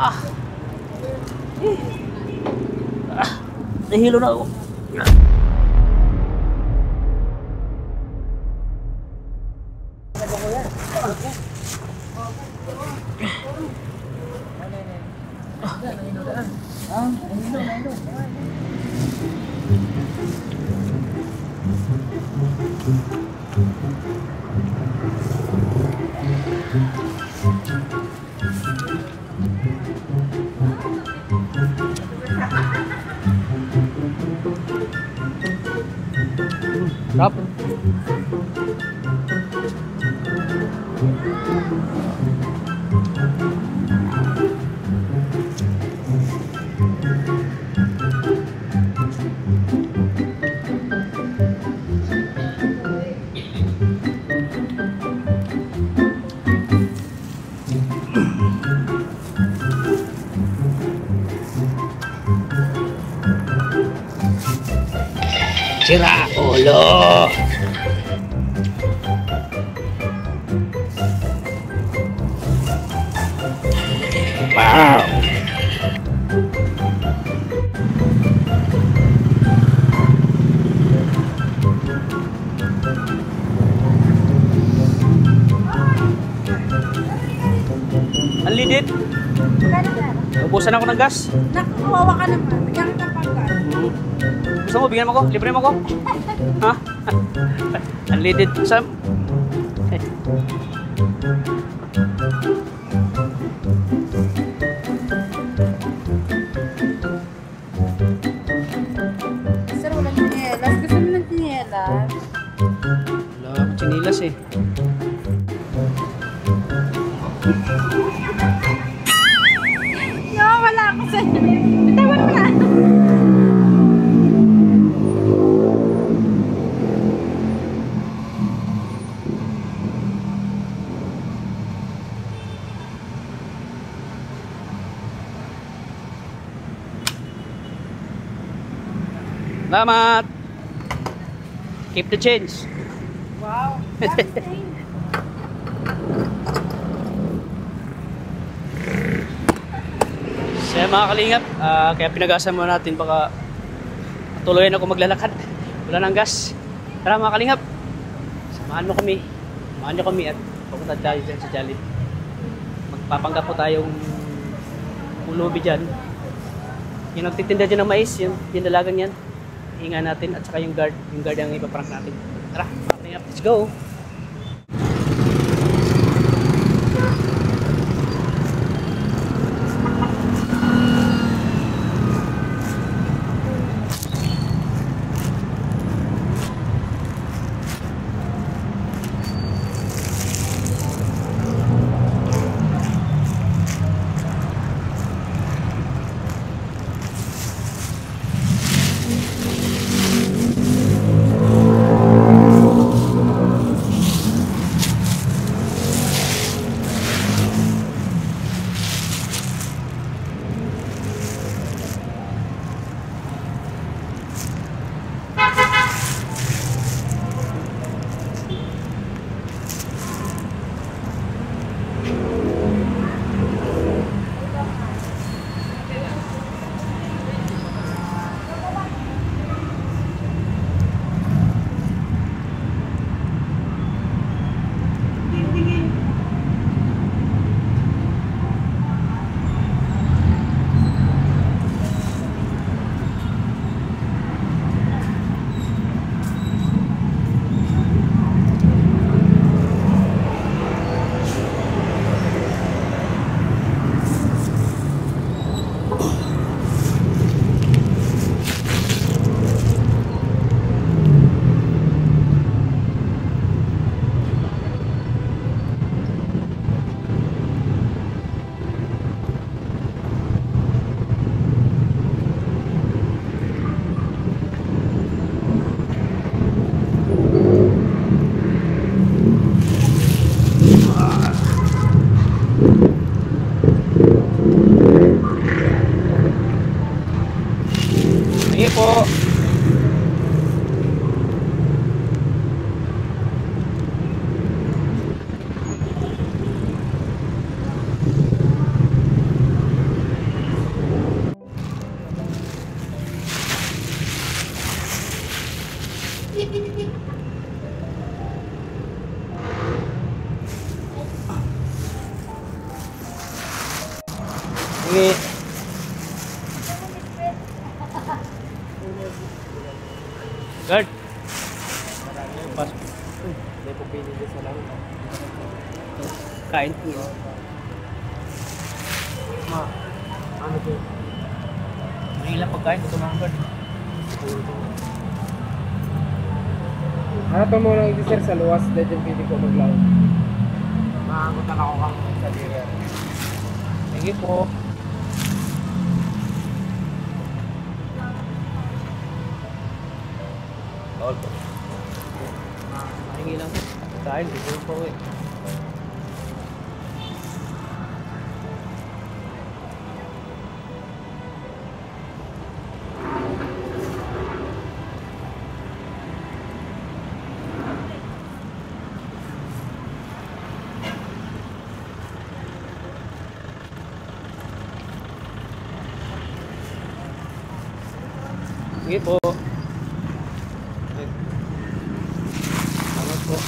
Ah. Ah. Nahilo na ako. Sarap. Sira ulo. Wow. Unleaded. Ubusan ako ng gas. Nakukawawa ka naman. Bigyan kita pang gas. Gusto mo, bigyan mo ako? Libre mo ako? Ha? Unleaded. Sam. Sir, walang chinelas. Gusto mo ng chinelas? Wala akong chinilas eh. No, wala ako sa'yo. Bitawan mo na. Salamat! Keep the change. Wow. Kaya mga kalingap, kaya pinag-asa muna natin baka tuloyan ako maglalakad. Wala nang gas. Tara mga kalingap, samahan mo kami. Samahan nyo kami at pupunta tayo dyan sa Jollibee. Magpapanggap po tayong pulubi dyan. Yung nagtitinda dyan ng mais, yung dalagang yan. Hinga natin at saka yung guard ang ipaprank natin. Tara, mga kalingap, let's go! Sige. Guard. Pasok. Hindi po pinili sa lang. Kain po. Ma, ano po? May ilang pagkain ito mga guard. Ano to muna ito sir sa luwas dahil yung pili ko maglaw. Maangutan ako kang sa dira. Sige po. Bawal po. Mahingi lang. Kain, dito po eh. Sige po. Salamat po.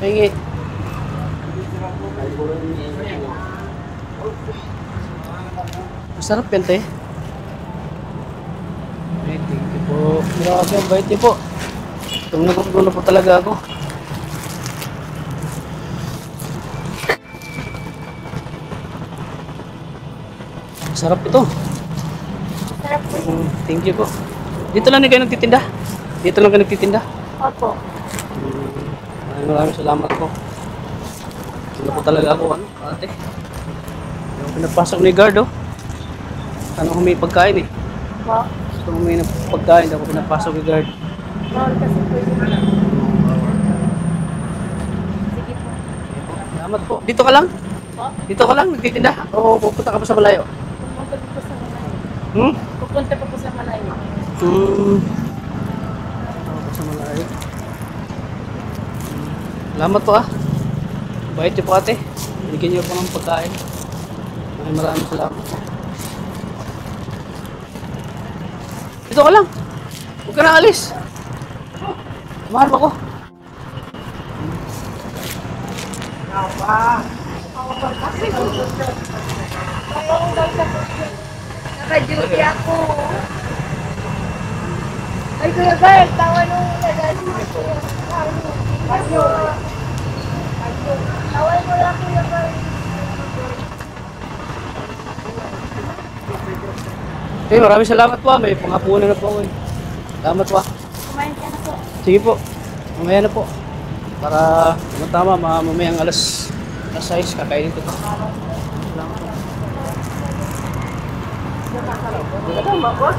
Hingi. Masarap yan, te. Ay, thank you po. Grabe, ang bait niyo po. Itong nagugulo po talaga ako. Masarap ito. Sarap po. Thank you po. Dito lang kayo nagtitinda? Dito lang kayo nagtitinda? Opo. Maraming salamat po. Hindi po talaga ako, ano, ate. Yung pinapasok ni guard, oh. Ano humingi pagkain, eh. Po. Gusto humingi ng pagkain, hindi ako pinapasok ni guard. Bawal kasi po yun. Sige po. Salamat po. Dito ka lang? Po. Dito ka lang, nagtitinda? O pupunta ka pa sa malayo? Pupunta po sa malayo. Hmm? Pupunta po sa malayo. Ako sa malayo. Salamat po, ah. Bait niyo po, ate. Bigyan niyo po ng pagkain. Maraming salamat po. Dito ka lang. Huwag ka na alis. Mahal ako. Naka-duty ako. Ay, Kuya Bert, tawa nung nag-alis ko. Tawal mo lang, Kuya Bert. Eh, maraming salamat po, ah. May pangapunan na po ako, eh. Salamat po, ah. Kumain ka na po. Sige po. Mamaya na po. Para tama, mamayang alas 6, kakainin ko ito. Salamat po. Tama po.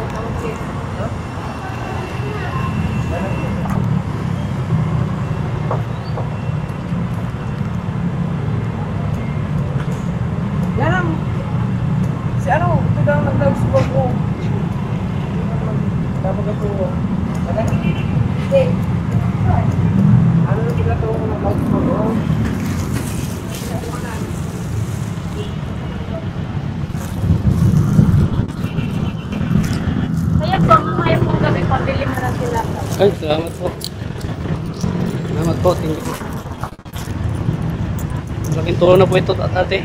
Yan ang si ano, ito daw nag-subok ko. Dapat ako. Ano? Hindi. Ano na sila ito nag-subok ko? Kaya po, mamaya po gabi, pabili mo na sila. Ay, salamat po. Salamat po, thank you. Malaking tulong na po ito, ate.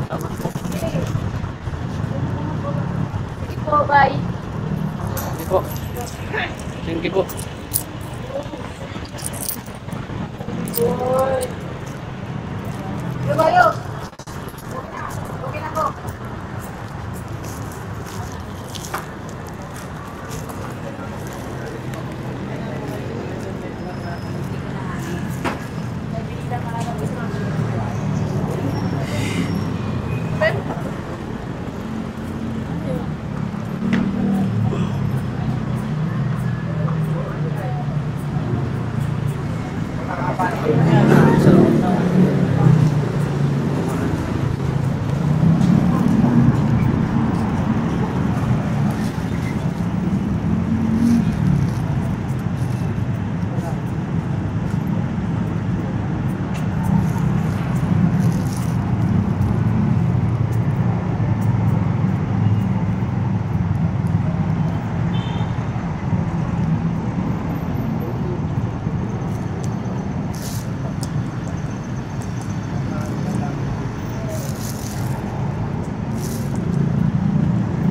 Salamat po. Sige po, bye. Thank you po. Thank you po.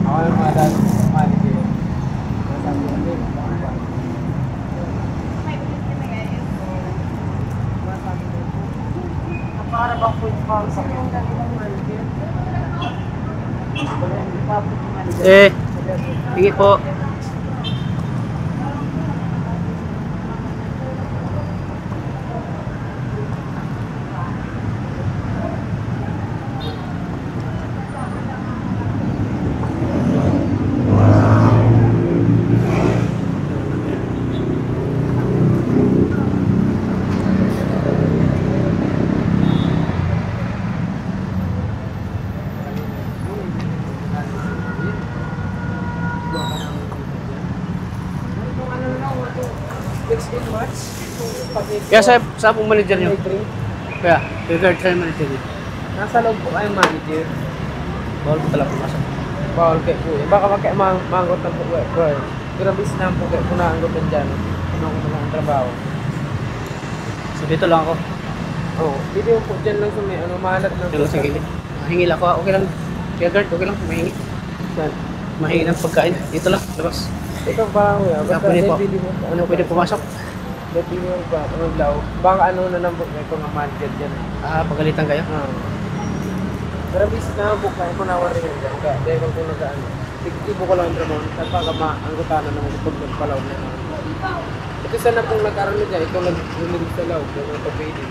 Ako yung mga dati manager. Nasabi ko din, para bang food pang sa yung manager? Sige po. Kaya sa pong manager nyo? Kaya, regard sa manager nyo. Nasa loob po kayong manager. Bawal po talaga pumasok. Bawal kayo po eh. Baka manggot ng po kayo. Pero bis na po kayo kung naanggot ng dyan. Ano ko naman ang trabaho. So dito lang ako. Oo. Video po dyan lang sa may mahalat ng Dito lang sa gilid. Mahingil ako. Okay lang. Kaya guard, okay lang. Mahingi. Saan? Mahingi ng pagkain. Dito lang. Labas. Ito ba kuya? Basta pwede po. Ano pwede pumasok? Pwede mo ba? Maglaw. Baka ano na nang book kayo ng manager dyan. Pagalitan kayo? Pero bis na book kayo kung nawarin yun dyan. Kaya dahil kung nag-ano. Ibo ko lang yung trabaho. At baka maanggotanan ng pag nagpalaw na yun. Ito sana kung nag-aral dyan. Ikaw nag-release sa law. Kung ito pwede.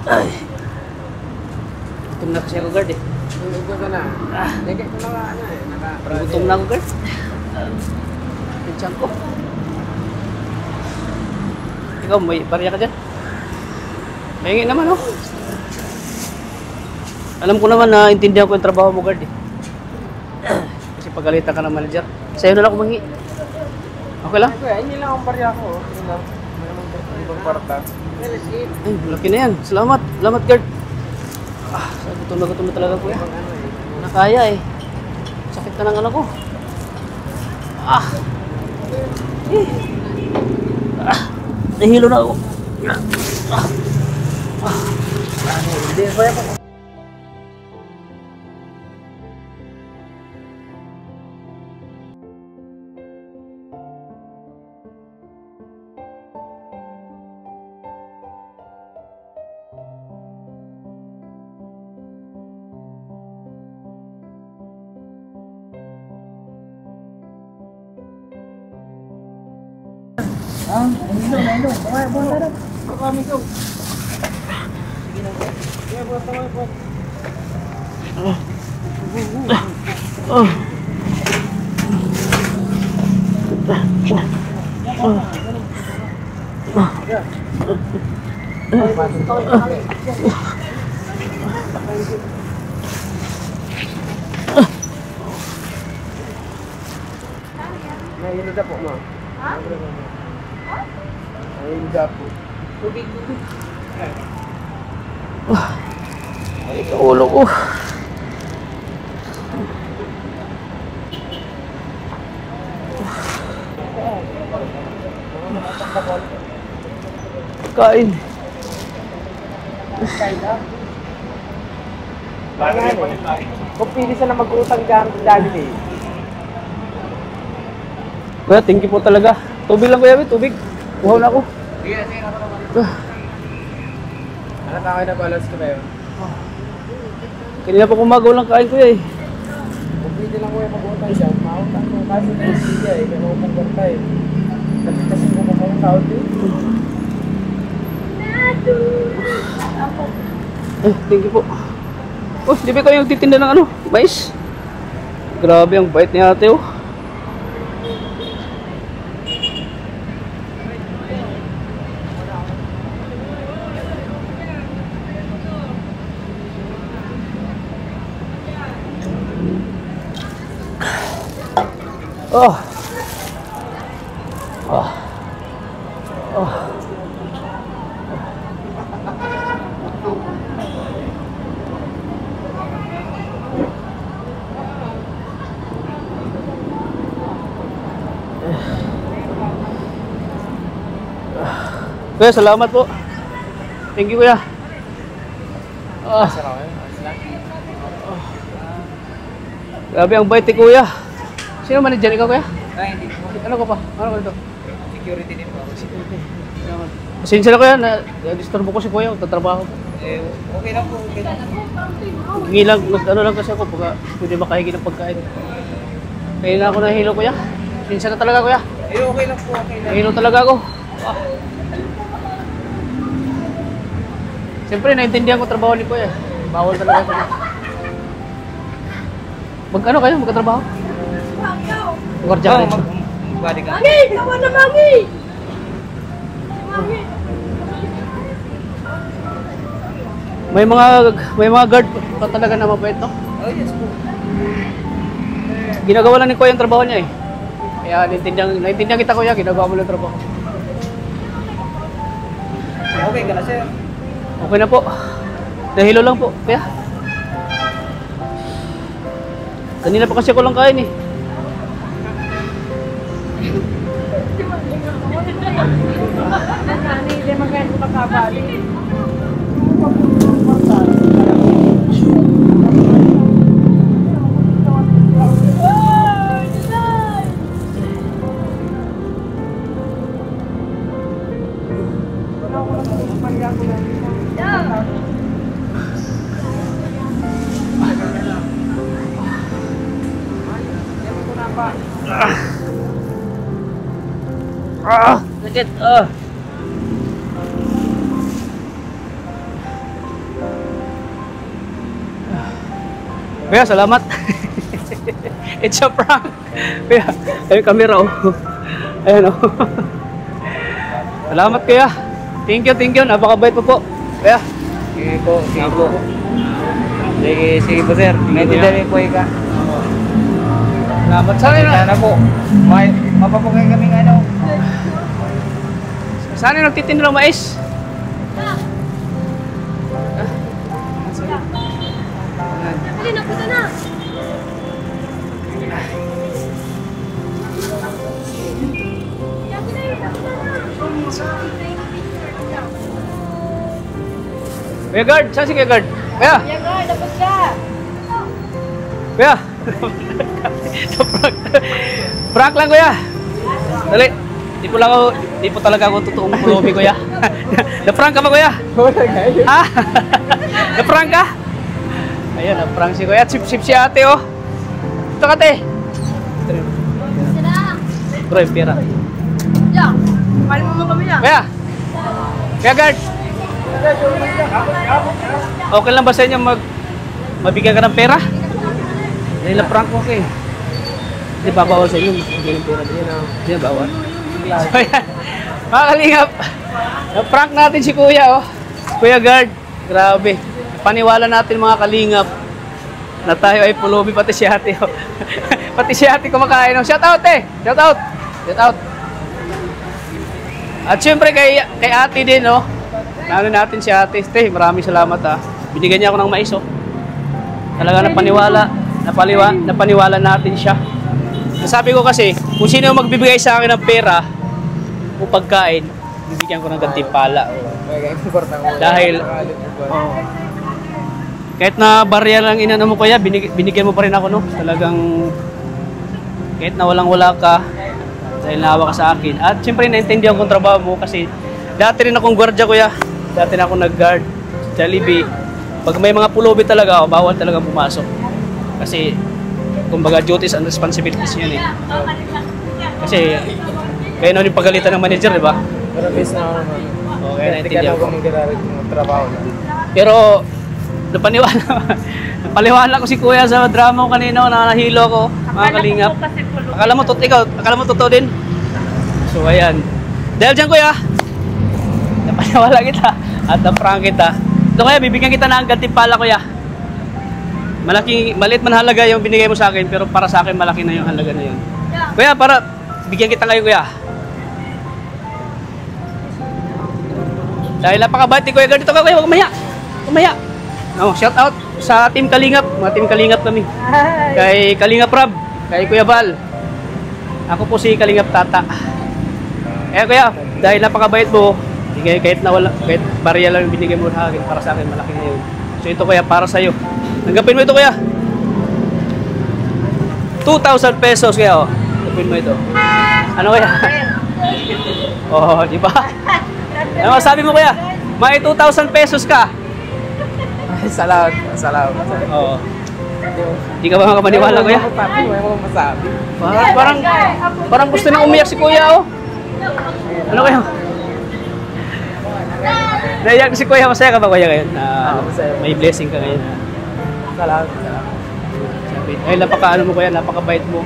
Ay. Gutom na kasi ako guard eh. Ito ka na. Dagay ko na ano eh. Parang gutom na ako guard. Pinsyan ko. Ikaw, may barya ka dyan? Mahingi naman oh. Alam ko naman na intindihan ko yung trabaho mo guard eh. Kasi pagalitan ka ng manager. Sa'yo na lang ako mangi. Okay lang? Kuya, hindi lang ang barya ko. Hindi lang. May naman ibang kwarta. Ay, malaki na yan. Salamat. Salamat guard. Gutom na talaga kuya. Nakaya eh. Sakit na ng ano ko. Nahilo na ako. Hindi, kaya pa. Nahilo. Buwan na lang. Kami ko. Sige na. Sige, buwan. Nahilo na po, ma. Ha? Nahilo na po. Tubig. Ay, ulo ko. Kain Kain. na. Kung pili siya na mag-utang dyan sa Jollibee. Kuya, thank you po talaga. Tubig lang kuya, tubig. Kuhaw na ako. Sige, ano na kayo na balance ko na yun? Kanina pa kumagaw lang kain kuya eh. Kung pili lang kuya mag-utang siya, mautang ko kasi siya eh, kaya utang kwarta eh. Kasi kung makakang tao din. Thank you po. Oh, di ba kayo titinda ng ano? Mais? Grabe ang bait ni ate oh. Oh. Oh. Oh. Kuya, salamat po. Thank you, kuya. Grabe ang bait ni kuya. Sino manager ikaw, kuya? Ay, hindi po. Ano ka pa? Ano ka dito? Security din po. Security. Pasensya na kuya, na-disturbo ko si kuya, magtatrabaho. Eh, okay lang po. Okay lang. Hingi lang, ano lang kasi ako, pagka pwede makahingi ng pagkain. Kaya na ako nahilo, kuya. Pasensya na talaga, kuya. Eh, okay lang po. Okay lang. Nahilo talaga ako. Siyempre, naintindihan ko trabaho ni kuya. Bawal talaga ito. Mag-ano kayo? Magkatrabaho? Guardia ka rin siya. Body ka. Mami! Kawan na, Mami! Mami! May mga guard pa talaga na mabait, no? Oh, yes po. Ginagawa lang ni kuya yung trabaho niya eh. Kaya naintindihan kita kuya, ginagawa mo lang yung trabaho. Okay ka na, sir. Okay na po. Nahilo lang po, kuya. Kanina pa kasi ako lang kain eh. Hindi magkano kakabali. Sakit. Kuya, salamat. It's a prank. Kuya, ayun camera oh. Ayan oh. Salamat kuya. Thank you. Napakabait po po. Kuya. Sige po. Sige po, sir. Naintindihan po ka. Salamat sana. Sana po. Mapapagay kaming ano. Sana nagtitinda ng mais. Dali na, punta na! Kuya guard, saan si Kuya guard? Kuya! Kuya Guard, tapos ka! Kuya! Prank. Prank lang kuya! Dali! Di po talaga ako totoong kulobi kuya. Na-prank ka ba kuya? Ha? Na-prank ka? Ayan, na-prank si kuya. Sip-sip si ate oh. Ito ka te. Sila! Bro, yung pera. Diyan! Pali mo kami yan! Kuya! Kuya guard! Okay lang ba sa inyo mabigyan ka ng pera? Dahil na-prank ko okay. Hindi ba bawal sa inyo? Mabigyan ng pera din. Hindi na bawal. So yan, mga kalingap, na-prank natin si kuya oh. Kuya guard, grabe. Paniwala natin mga kalingap na tayo ay pulubi, pati si ate oh. Pati si ate kumakain oh. Shout out eh! Shout out! Shout out! At syempre kay ate din oh. Naano natin si ate. Maraming salamat ah. Binigyan niya ako ng mais oh. Talaga napaniwala natin siya. Sabi ko kasi, kung sino magbibigay sa akin ng pera o pagkain, bibigyan ko ng gantimpala. Dahil, kahit na barya lang inano mo kuya, binigyan mo pa rin ako no. Talagang kahit na walang-wala ka dahil naawa ka sa akin. At siyempre naintindihan ko ang trabaho mo kasi dati rin akong gwardiya kuya. Dati na akong nag-guard sa Jollibee. Pag may mga pulubi talaga, bawal talaga pumasok. Kasi kumbaga duties and responsibilities yan eh. Kasi kayo na yung pagalitan ng manager, di ba? Pero bis na ako naman. Okay, naintindihan ko. Mag-aaral yung trabaho na. Pero napaniwala ko si kuya sa drama ko kanina na nahilo ko, mga kalingap. Akala mo totoo din? So ayan. Dahil dyan kuya, napaniwala kita at na-prank kita. So kuya, bibigyan kita ng gantimpala kuya. Maliit man halaga yung binigay mo sa akin, pero para sa akin malaki na yung halaga na yun. Kuya, para bigyan kita ngayon kuya. Dahil napakabait ni Kuya, ganito ka kuya, kumaya. Oh, shout out sa Team Kalingap, mga Team Kalingap kami. Kay Kalingap Rab, kay Kuya Bal. Ako po si Kalingap Tata. Kuya, dahil napakabait mo, kahit barya lang yung binigay mo sa akin, para sa akin malaki na yun. So ito kuya, para sa'yo. Tanggapin mo ito kuya. 2,000 pesos kuya, oh. Tanggapin mo ito. Ano kuya? Oh, di ba? Ano sabi mo kuya? May 2,000 pesos ka. Ay, salamat. Oo. Hindi ka ba makamaniwala kuya? May mga masabi. Parang gusto nang umiyak si kuya, oh. Ano kuya? Naiyak si kuya, masaya ka ba kuya ngayon? May blessing ka ngayon. Salamat. Ay, napaka-ano mo kuya, napakabait mo.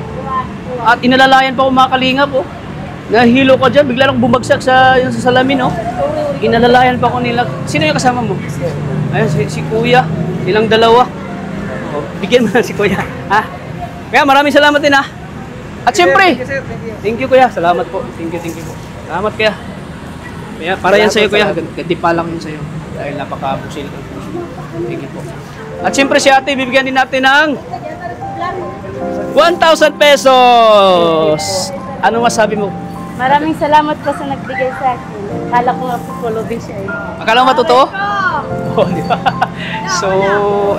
At inalalayan pa ako mga kalingap, oh. Nahilo ka dyan, bigla lang bumagsak sa salamin, oh. Inalalayan pa ako nila. Sino yung kasama mo? Ayun, si kuya. Ilang dalawa. Oh, bigyan mo na si kuya. Ha? Kaya maraming salamat din, ha? At siyempre, thank you kuya. Salamat po. Thank you po. Salamat kuya. Kaya, para yan sa'yo kuya. Gantimpala ko yun sa'yo. Dahil napaka-busil ka. Thank you po. At siyempre si ate, bibigyan din natin ng 1,000 pesos. Ano masabi mo? Maraming salamat po sa nagbigay sa akin. Akala ko nga po pulubin siya eh. Akala mo totoo? Oh, di ba? So,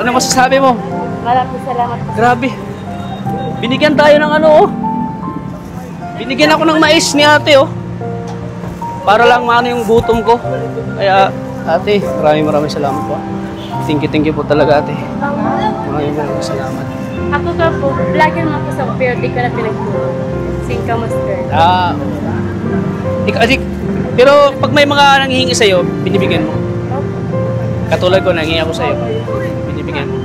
ano masasabi mo? Maraming salamat po. Grabe. Binigyan tayo ng ano, oh. Binigyan ako ng mais ni ate, oh. Para lang maano yung gutom ko. Kaya, ate, maraming salamat po. Thank you po talaga, ate. Maraming salamat. Ako ka po, vlogger mo ako sa pero di ka na pinagtulong. Singka master. Pero pag may mga nanghihingi sa'yo, binibigyan mo. Katulad ko, nanghihingi ako sa'yo. Binibigyan mo.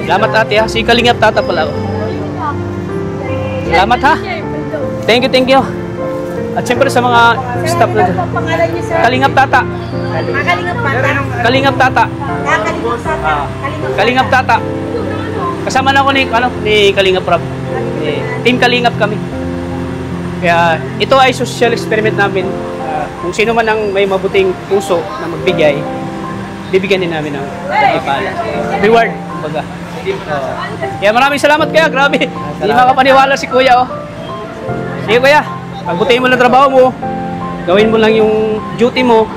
Salamat ate ha. Si Kalingap Tata pala ako. Salamat ha. Thank you. At siyempre sa mga staff na dyan. Kalingap Tata. Kalingap Tata. Kalingap Tata. Kasama na ako ni Kalingap Rab. Team Kalingap kami. Kaya ito ay social experiment namin. Kung sino man ang may mabuting puso na magbigay, bibigyan din namin ng reward. Kumbaga. Kaya maraming salamat kuya. Grabe. Hindi makapaniwala si kuya. Oh. Sige kuya. Pagbutihin mo lang trabaho mo. Gawin mo lang yung duty mo.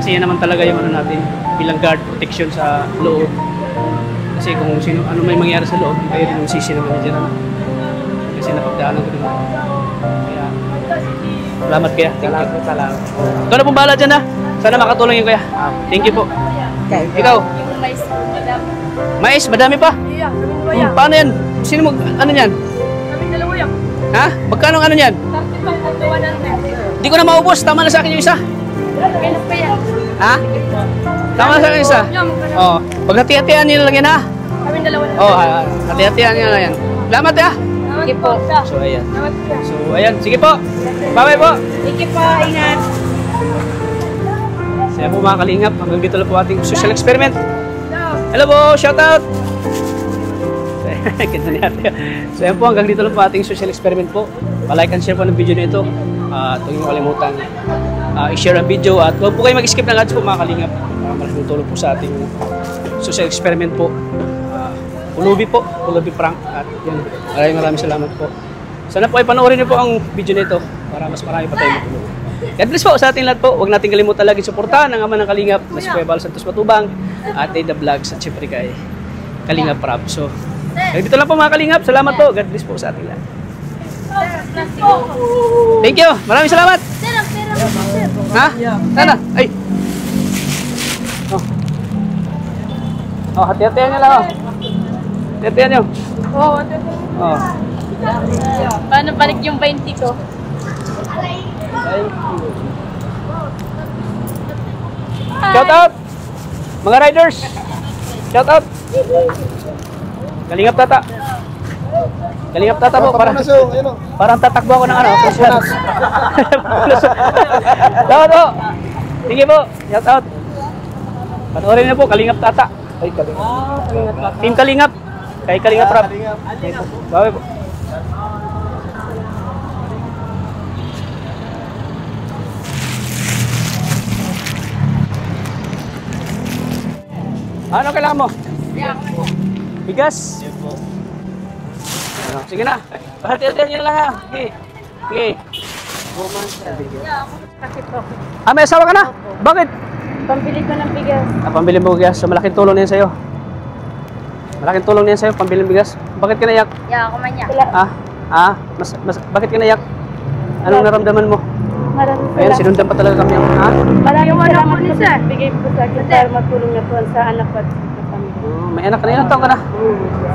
Kasi yan naman talaga yung ano natin. Bilang guard protection sa loob. Kasi kung ano may mangyari sa loob, kayo rin yung sisi naman dyan. Kasi napagdaanan ko din. Kaya, salamat kaya. Salamat. Ikaw na pong bahala dyan ha. Sana makatulong yung kaya. Thank you po. Ikaw? Yung mais po, madami. Mais, madami pa? Iya, kaming loya. Paano yan? Sino mo, ano yan? Kaming dalawa yan. Ha? Magkano ano yan? 35 at 100. Hindi ko na maubos. Tama na sa akin yung isa. Kailan pa yan? Ha? Tama na sa akin yung isa. Oo. Paghati-hatian nyo lang yan ha. Kaming dalawa na. Oo, hati-hatian nyo lang yan. Salamat ha. Sige po. So, ayan. Sige po. Bye-bye po. Sige po, ingat. Saya po mga kalingap. Hanggang dito lang po ating social experiment. Hello po, shout out. Ganda ni ate. So yan po, hanggang dito lang po ating social experiment po. Pa-like and share po ng video na ito. Huwag niyo kalimutan i-share ang video at huwag po kayo mag-skip ng ads po mga kalingap. Malaking tulong po sa ating social experiment po. Pulubi prank. At yan, maraming salamat po. Sana po ay panoorin niyo po ang video na ito para mas marami pa tayo matulungan. God bless po sa ating lahat po. Huwag natin kalimutan lagi suportahan ang ama ng Kalingap na si Kuya Bal Santos Matubang, Ate The Vlogs at syempre kay Kalingap Prab. So, dito lang po mga Kalingap. Salamat po. God bless po sa ating lahat. Thank you. Maraming salamat. Ha? Sana? Ay. Oh. Oh, hati-hatihan nyo lang. Oh. Hati-hatihan nyo. Oo, Oh. paano balik yung 20 ko? Shout out! Mga riders! Shout out! Kalingap Tata! Kalingap Tata po, parang tatakbo ako ng ano. Shout out! Sige po, shout out! Panoorin niyo po, Kalingap Tata. Ay, Kalingap. Team Kalingap. Kay Kalingap Rap. Bawi po. Ano kailangan mo? Bigas? Ano, sige na. Hati-hatihan nyo lang ha. Sige. Sige. Ah, may asawa ka na? Bakit? Pambili ko ng bigas. Ah, pambili mo bigas. So, malaking tulong na yan sa'yo. Malaking tulong na yan sa'yo, pambili ng bigas. Bakit ka naiyak? Yeah, ako man niya. Bakit ka naiyak? Anong naramdaman mo? Maraming Ayun, sinundan pa talaga kami. Ha? Maraming salamat po sir. Bigay po sa akin para matulong na po sa anak ko at sa pamilya. Oh, may anak ka na. Ilang taon ka na?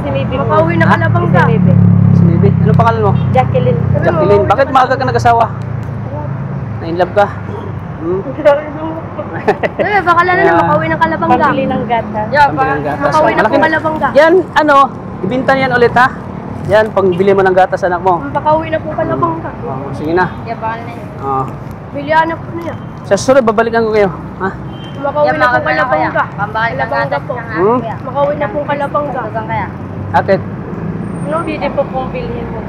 Si Bibi. Makauwi na kalabang ka. Si Bibi. Si Bibi. Anong pangalan mo? Jacqueline. Jacqueline. Bakit maaga ka nag-asawa? Na-inlove ka? Baka lang na makauwi ng kalabang ka. Pambili ng gata. Pambili ng gatas. Makauwi na po kalabang ka. Yan, ano, ibinta yan ulit ha? Yan, pangbili mo ng gatas anak mo. Makauwi na po kalabang ka. Oh, sige na. Baka na yun. Oh. Bilihan na po na yan. Sa susunod, babalikan ko kayo. Ha? Makauwi na po kalabang ka. Kalabang ka po. Hmm? Makauwi na po kalabang ka. Atit. Ano, hindi po pong bilhin mo.